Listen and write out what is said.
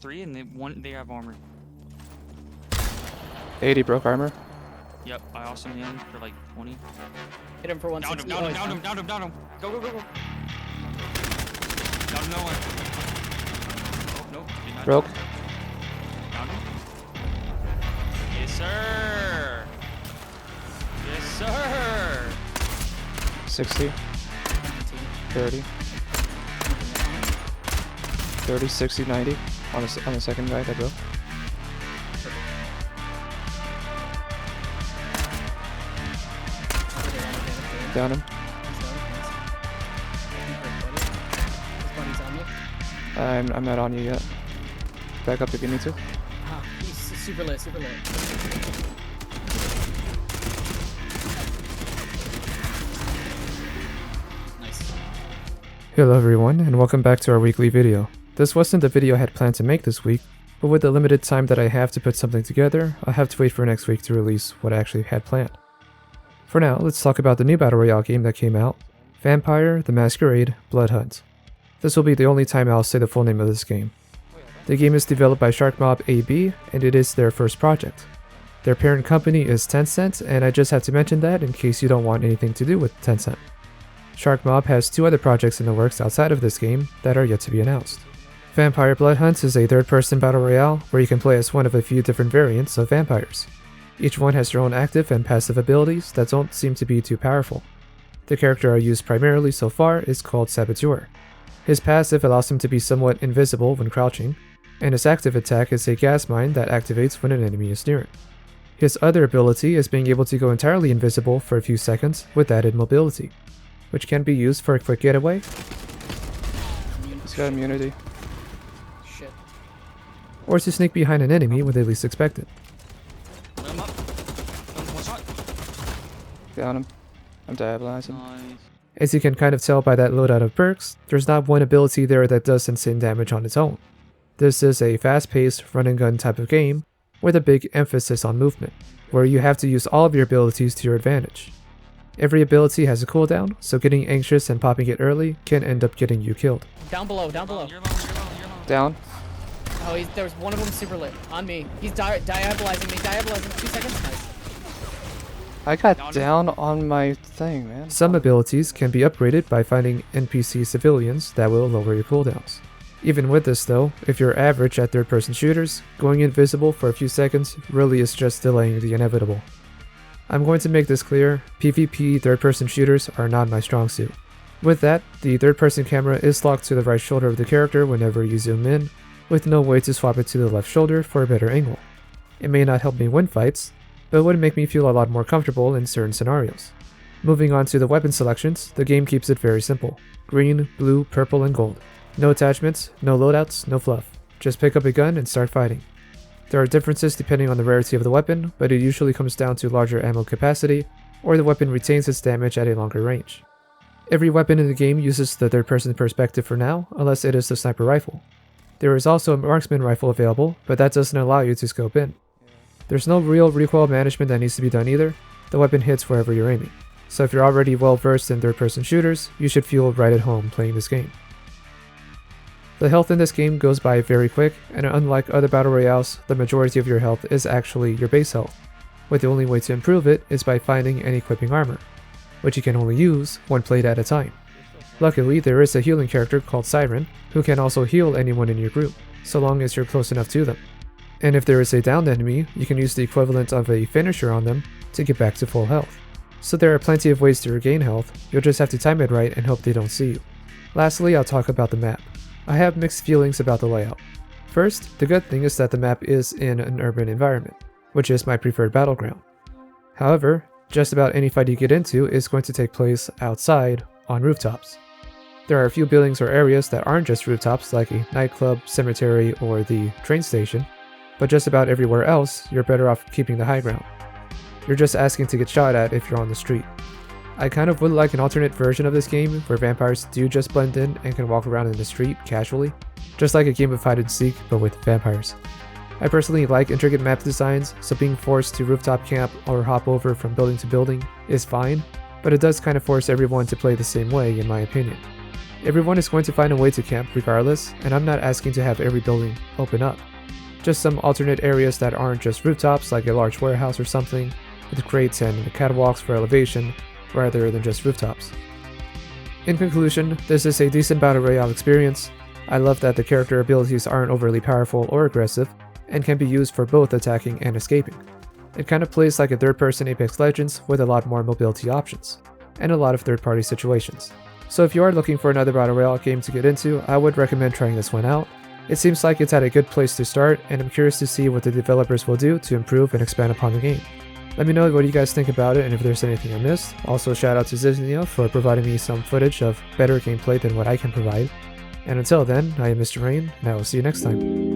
3 and they have armor. 80 broke armor. Yep, I also hit him for like 20. Hit him for 160. Down him. Go. Go. Down him, no one. Oh, nope. Did not. Broke. Down him. Yes, sir. Yes, sir. 60. 30. 30, 60, 90. On the second guy that broke. Down him. I'm not on you yet. Back up if you need to. Ah, he's super lit. Nice. Hello everyone, and welcome back to our weekly video. This wasn't the video I had planned to make this week, but with the limited time that I have to put something together, I'll have to wait for next week to release what I actually had planned. For now, let's talk about the new Battle Royale game that came out, Vampire the Masquerade Blood Hunt. This will be the only time I'll say the full name of this game. The game is developed by Sharkmob AB, and it is their first project. Their parent company is Tencent, and I just have to mention that in case you don't want anything to do with Tencent. Sharkmob has 2 other projects in the works outside of this game that are yet to be announced. Vampire Blood Hunt is a third-person battle royale where you can play as one of a few different variants of vampires. Each one has their own active and passive abilities that don't seem to be too powerful. The character I used primarily so far is called Saboteur. His passive allows him to be somewhat invisible when crouching, and his active attack is a gas mine that activates when an enemy is near it. His other ability is being able to go entirely invisible for a few seconds with added mobility, which can be used for a quick getaway. He's got immunity. Shit. Or to sneak behind an enemy when they least expect it. Let him up. One shot. Down him. I'm diabolizing. Nice. As you can kind of tell by that loadout of perks, there's not one ability there that does insane damage on its own. This is a fast-paced run-and-gun type of game with a big emphasis on movement, where you have to use all of your abilities to your advantage. Every ability has a cooldown, so getting anxious and popping it early can end up getting you killed. Down below. You're low. Down. Oh, there was one of them super lit. On me. He's diabolizing me. 2 seconds. Nice. I got down on my thing, man. Some abilities can be upgraded by finding NPC civilians that will lower your cooldowns. Even with this though, if you're average at third-person shooters, going invisible for a few seconds really is just delaying the inevitable. I'm going to make this clear, PvP third-person shooters are not my strong suit. With that, the third-person camera is locked to the right shoulder of the character whenever you zoom in, with no way to swap it to the left shoulder for a better angle. It may not help me win fights, but would make me feel a lot more comfortable in certain scenarios. Moving on to the weapon selections, the game keeps it very simple. Green, blue, purple, and gold. No attachments, no loadouts, no fluff. Just pick up a gun and start fighting. There are differences depending on the rarity of the weapon, but it usually comes down to larger ammo capacity, or the weapon retains its damage at a longer range. Every weapon in the game uses the third-person perspective for now, unless it is the sniper rifle. There is also a marksman rifle available, but that doesn't allow you to scope in. There's no real recoil management that needs to be done either. The weapon hits wherever you're aiming. So if you're already well versed in third-person shooters, you should feel right at home playing this game. The health in this game goes by very quick, and unlike other battle royales, the majority of your health is actually your base health, but the only way to improve it is by finding and equipping armor, which you can only use one plate at a time. Luckily, there is a healing character called Siren, who can also heal anyone in your group, so long as you're close enough to them. And if there is a downed enemy, you can use the equivalent of a finisher on them to get back to full health. So there are plenty of ways to regain health, you'll just have to time it right and hope they don't see you. Lastly, I'll talk about the map. I have mixed feelings about the layout. First, the good thing is that the map is in an urban environment, which is my preferred battleground. However, just about any fight you get into is going to take place outside on rooftops. There are a few buildings or areas that aren't just rooftops, like a nightclub, cemetery, or the train station, but just about everywhere else, you're better off keeping the high ground. You're just asking to get shot at if you're on the street. I kind of would like an alternate version of this game where vampires do just blend in and can walk around in the street casually, just like a game of hide and seek but with vampires. I personally like intricate map designs, so being forced to rooftop camp or hop over from building to building is fine, but it does kind of force everyone to play the same way in my opinion. Everyone is going to find a way to camp regardless, and I'm not asking to have every building open up. Just some alternate areas that aren't just rooftops like a large warehouse or something, with crates and catwalks for elevation, rather than just rooftops. In conclusion, this is a decent Battle Royale experience. I love that the character abilities aren't overly powerful or aggressive, and can be used for both attacking and escaping. It kind of plays like a third-person Apex Legends with a lot more mobility options, and a lot of third-party situations. So if you are looking for another Battle Royale game to get into, I would recommend trying this one out. It seems like it's at a good place to start, and I'm curious to see what the developers will do to improve and expand upon the game. Let me know what you guys think about it and if there's anything I missed. Also shout out to Ziznia for providing me some footage of better gameplay than what I can provide. And until then, I am Mr. Rain, and I will see you next time.